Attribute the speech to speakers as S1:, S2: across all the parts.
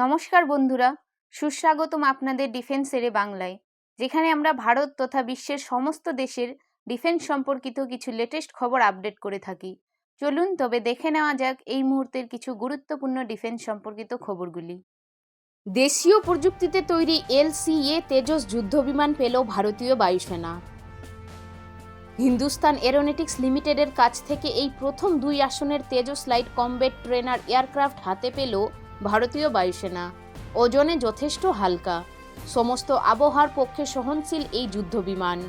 S1: নমস্কার বন্ধুরা, সুস্বাগতম আপনাদের ডিফেন্স এরে বাংলায়, যেখানে আমরা ভারত তথা বিশ্বের সমস্ত দেশের ডিফেন্স সম্পর্কিত কিছু লেটেস্ট খবর আপডেট করে থাকি। চলুন তবে দেখে নেওয়া যাক এই মুহূর্তের কিছু গুরুত্বপূর্ণ ডিফেন্স সম্পর্কিত খবরগুলি। দেশীয় প্রযুক্তিতে তৈরি LCA তেজস যুদ্ধবিমান পেল ভারতীয় বায়ুসেনা। হিন্দুস্তান এরোনটিক্স লিমিটেডের কাছ থেকে এই প্রথম 2 আসনের Tejas light combat trainer aircraft হাতে পেল ভারতীয় বায়ুসেনা। ওজনে যথেষ্ট হালকা, সমস্ত আবহাওয়ার পক্ষে সহনশীল এই যুদ্ধবিমান।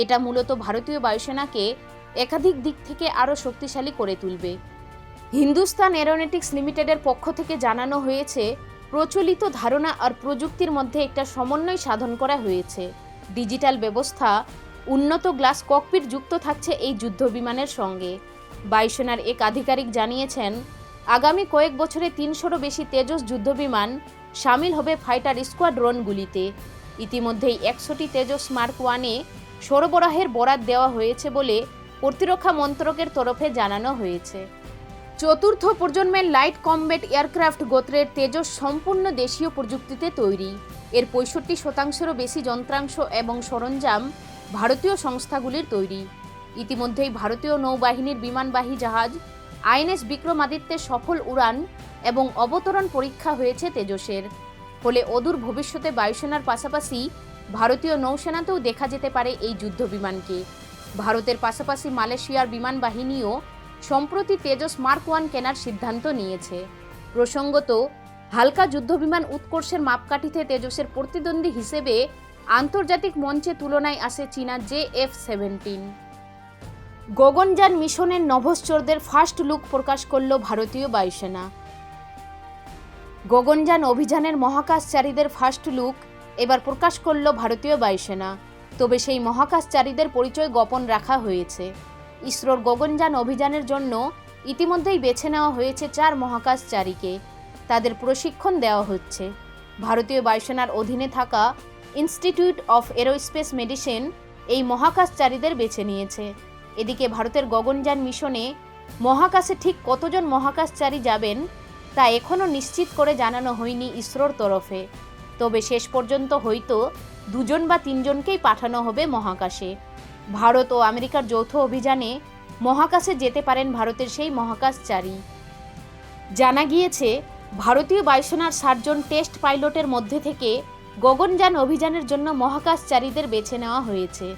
S1: এটা মূলত ভারতীয় বায়ুসেনাকে একাধিক দিক থেকে আরও শক্তিশালী করে তুলবে। হিন্দুস্তান এরোনটিক্স লিমিটেডের পক্ষ থেকে জানানো হয়েছে, প্রচলিত ধারণা আর প্রযুক্তির মধ্যে একটা সমন্বয় সাধন করা হয়েছে। ডিজিটাল ব্যবস্থা, উন্নত গ্লাস ককপিট যুক্ত থাকছে এই যুদ্ধবিমানের সঙ্গে। বায়ুসেনার এক আধিকারিক জানিয়েছেন, আগামী কয়েক বছরে 300রও বেশি তেজস যুদ্ধবিমান সামিল হবে ফাইটার স্কোয়াড্রনগুলিতে। ইতিমধ্যেই 100টি তেজস মার্ক 1-এ সরবরাহের বরাত দেওয়া হয়েছে বলে প্রতিরক্ষা মন্ত্রকের তরফে জানানো হয়েছে। চতুর্থ প্রজন্মের লাইট কমব্যাট এয়ারক্রাফট গোত্রের তেজস সম্পূর্ণ দেশীয় প্রযুক্তিতে তৈরি। এর 65%-রও বেশি যন্ত্রাংশ এবং সরঞ্জাম ভারতীয় সংস্থাগুলির তৈরি। ইতিমধ্যেই ভারতীয় নৌবাহিনীর বিমানবাহী জাহাজ INS বিক্রমাদিত্যের সফল উড়ান এবং অবতরণ পরীক্ষা হয়েছে তেজসের। ফলে অদূর ভবিষ্যতে বায়ুসেনার পাশাপাশি ভারতীয় নৌসেনাতেও দেখা যেতে পারে এই যুদ্ধবিমানকে। ভারতের পাশাপাশি মালয়েশিয়ার বিমান বাহিনীও সম্প্রতি তেজস মার্ক 1 কেনার সিদ্ধান্ত নিয়েছে। প্রসঙ্গত, হালকা যুদ্ধবিমান উৎকর্ষের মাপকাঠিতে তেজসের প্রতিদ্বন্দ্বী হিসেবে আন্তর্জাতিক মঞ্চে তুলনায় আসে চীনা JF-17। গগনযান মিশনের নভশ্চরদের ফার্স্ট লুক প্রকাশ করল ভারতীয় বায়ুসেনা। গগনযান অভিযানের মহাকাশচারীদের ফার্স্ট লুক এবার প্রকাশ করল ভারতীয় বায়ুসেনা। তবে সেই মহাকাশচারীদের পরিচয় গোপন রাখা হয়েছে। ইসরোর গগনযান অভিযানের জন্য ইতিমধ্যেই বেছে নেওয়া হয়েছে 4 মহাকাশচারীকে। তাদের প্রশিক্ষণ দেওয়া হচ্ছে। ভারতীয় বায়ুসেনার অধীনে থাকা ইনস্টিটিউট অফ এরোস্পেস মেডিসিন এই মহাকাশচারীদের বেছে নিয়েছে। এদিকে ভারতের গগনযান মিশনে মহাকাশে ঠিক কতজন মহাকাশচারী যাবেন তা এখনও নিশ্চিত করে জানানো হয়নি ইসরোর তরফে। তবে শেষ পর্যন্ত হয়তো 2 বা 3 জনকেই পাঠানো হবে মহাকাশে। ভারত ও আমেরিকার যৌথ অভিযানে মহাকাশে যেতে পারেন ভারতের সেই মহাকাশচারী। জানা গিয়েছে, ভারতীয় বায়ুসেনার 60 জন টেস্ট পাইলটের মধ্যে থেকে গগনযান অভিযানের জন্য মহাকাশচারীদের বেছে নেওয়া হয়েছে।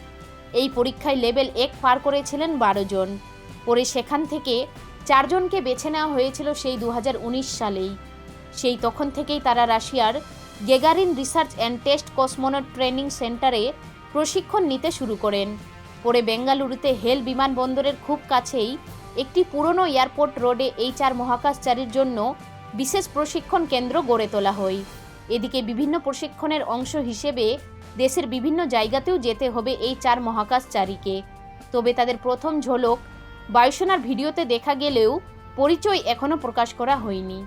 S1: এই পরীক্ষায় লেভেল 1 পার করেছিলেন 12 জন। পরে সেখান থেকে 4 জনকে বেছে নেওয়া হয়েছিল সেই 2019 সালেই। সেই তখন থেকেই তারা রাশিয়ার Gagarin research and test cosmonaut training সেন্টারে প্রশিক্ষণ নিতে শুরু করেন। পরে বেঙ্গালুরুতে হেল বিমানবন্দরের খুব কাছেই একটি পুরনো এয়ারপোর্ট রোডে এই 4 মহাকাশচারীর জন্য বিশেষ প্রশিক্ষণ কেন্দ্র গড়ে তোলা হয়। এদিকে বিভিন্ন প্রশিক্ষণের অংশ হিসেবে দেশের বিভিন্ন জায়গাতেও যেতে হবে এই 4 মহাকাশচারীকে। তবে তাদের প্রথম ঝলক বায়ুসেনার ভিডিওতে দেখা গেলেও পরিচয় এখনও প্রকাশ করা হয়নি।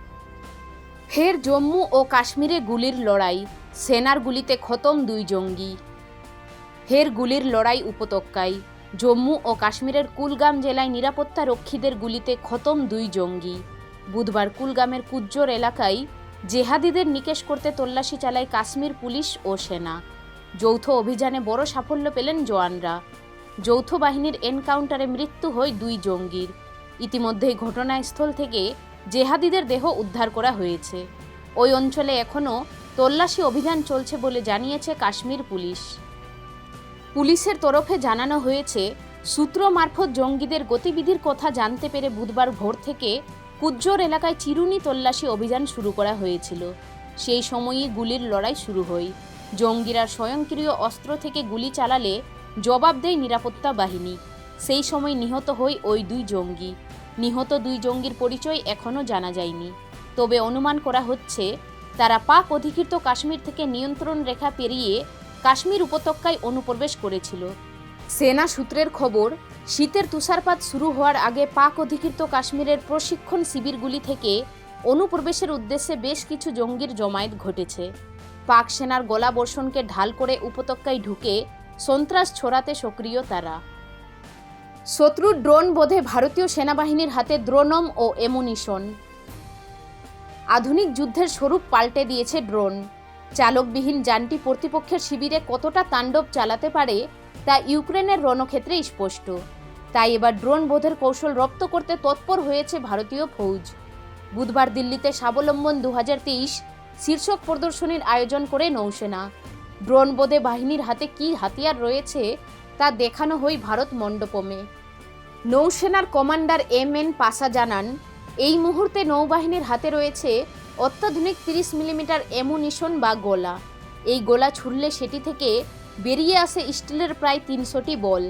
S1: ফের জম্মু ও কাশ্মীরে গুলির লড়াই, সেনার গুলিতে খতম 2 জঙ্গি। ফের গুলির লড়াই উপত্যকায়। জম্মু ও কাশ্মীরের কুলগাম জেলায় নিরাপত্তা রক্ষীদের গুলিতে খতম 2 জঙ্গি। বুধবার কুলগামের কুজ্জোর এলাকায় জেহাদিদের নিকেশ করতে তল্লাশি চালায় কাশ্মীর পুলিশ ও সেনা। যৌথ অভিযানে বড় সাফল্য পেলেন জওয়ানরা। যৌথ বাহিনীর এনকাউন্টারে মৃত্যু হয় 2 জঙ্গির। ইতিমধ্যেই ঘটনাস্থল থেকে জেহাদিদের দেহ উদ্ধার করা হয়েছে। ওই অঞ্চলে এখনও তল্লাশি অভিযান চলছে বলে জানিয়েছে কাশ্মীর পুলিশ। পুলিশের তরফে জানানো হয়েছে, সূত্র মারফত জঙ্গিদের গতিবিধির কথা জানতে পেরে বুধবার ভোর থেকে কুজ্জোর এলাকায় চিরুনি তল্লাশি অভিযান শুরু করা হয়েছিল। সেই সময়ই গুলির লড়াই শুরু হয়। জঙ্গিরা স্বয়ংক্রিয় অস্ত্র থেকে গুলি চালালে জবাব দেয় নিরাপত্তা বাহিনী। সেই সময় নিহত হয় ওই 2 জঙ্গি। নিহত 2 জঙ্গির পরিচয় এখনও জানা যায়নি। তবে অনুমান করা হচ্ছে, তারা পাক অধিকৃত কাশ্মীর থেকে নিয়ন্ত্রণ রেখা পেরিয়ে কাশ্মীর উপত্যকায় অনুপ্রবেশ করেছিল। সেনা সূত্রের খবর, শীতের তুষারপাত শুরু হওয়ার আগে পাক অধিকৃত কাশ্মীরের প্রশিক্ষণ শিবিরগুলি থেকে অনুপ্রবেশের উদ্দেশ্যে বেশ কিছু জঙ্গির জমায়েত ঘটেছে। পাক সেনার গোলাবর্ষণকে ঢাল করে উপত্যকায় ঢুকে সন্ত্রাস ছড়াতে সক্রিয় তারা। শত্রুর ড্রোন বোধে ভারতীয় সেনাবাহিনীর হাতে দ্রোণম ও অ্যামুনিশন। আধুনিক যুদ্ধের স্বরূপ পাল্টে দিয়েছে ড্রোন। চালকবিহীন যানটি প্রতিপক্ষের শিবিরে কতটা তাণ্ডব চালাতে পারে তা ইউক্রেনের রণক্ষেত্রে স্পষ্ট। তাই এবার ড্রোন বোধের কৌশল রপ্ত করতে তৎপর হয়েছে ভারতীয় ফৌজ। বুধবার দিল্লিতে স্বাবলম্বন 2023 শীর্ষক প্রদর্শনীর আয়োজন করে নৌসেনা। ড্রোন বোধে বাহিনীর হাতে কী হাতিয়ার রয়েছে তা দেখানো হয় ভারত মণ্ডপমে। নৌসেনার কমান্ডার MN পাসা জানান, এই মুহূর্তে নৌবাহিনীর হাতে রয়েছে অত্যাধুনিক 30 মিলিমিটার অ্যামুনিশন বা গোলা। এই গোলা ছুড়লে সেটি থেকে বেরিয়ে আসে স্টিলের প্রায় 300টি বল।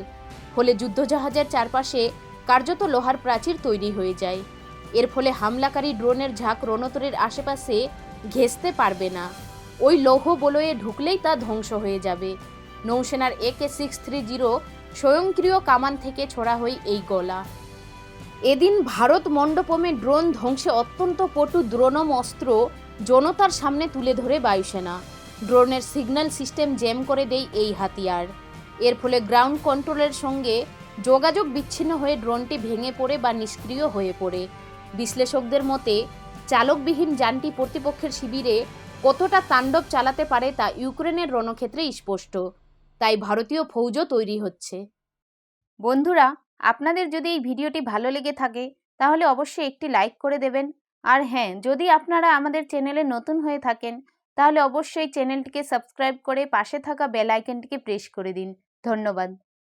S1: ফলে যুদ্ধজাহাজের চারপাশে কার্যত লোহার প্রাচীর তৈরি হয়ে যায়। এর ফলে হামলাকারী ড্রোনের ঝাঁক রণতরীর আশেপাশে ঘেঁষতে পারবে না। ওই লৌহ বলয়ে ঢুকলেই তা ধ্বংস হয়ে যাবে। নৌসেনার AK-630 স্বয়ংক্রিয় কামান থেকে ছোড়া হয় এই গোলা। এদিন ভারত মণ্ডপমে ড্রোন ধ্বংসে অত্যন্ত পটু দ্রোণম অস্ত্র জনতার সামনে তুলে ধরে বায়ুসেনা। ড্রোনের সিগন্যাল সিস্টেম জ্যাম করে দেয় এই হাতিয়ার। এর ফলে গ্রাউন্ড কন্ট্রোলের সঙ্গে যোগাযোগ বিচ্ছিন্ন হয়ে ড্রোনটি ভেঙে পড়ে বা নিষ্ক্রিয় হয়ে পড়ে। বিশ্লেষকদের মতে চালকবিহীন যানটি প্রতিপক্ষের শিবিরে কতটা তাণ্ডব চালাতে পারে তা ইউক্রেনের রণক্ষেত্রে স্পষ্ট। তাই ভারতীয় ফৌজও তৈরি হচ্ছে। বন্ধুরা, আপনাদের যদি এই ভিডিওটি ভালো লেগে থাকে তাহলে অবশ্যই একটি লাইক করে দেবেন। আর হ্যাঁ, যদি আপনারা আমাদের চ্যানেলে নতুন হয়ে থাকেন তাহলে অবশ্যই চ্যানেলটিকে সাবস্ক্রাইব করে পাশে থাকা বেল আইকনটিকে প্রেস করে দিন। ধন্যবাদ।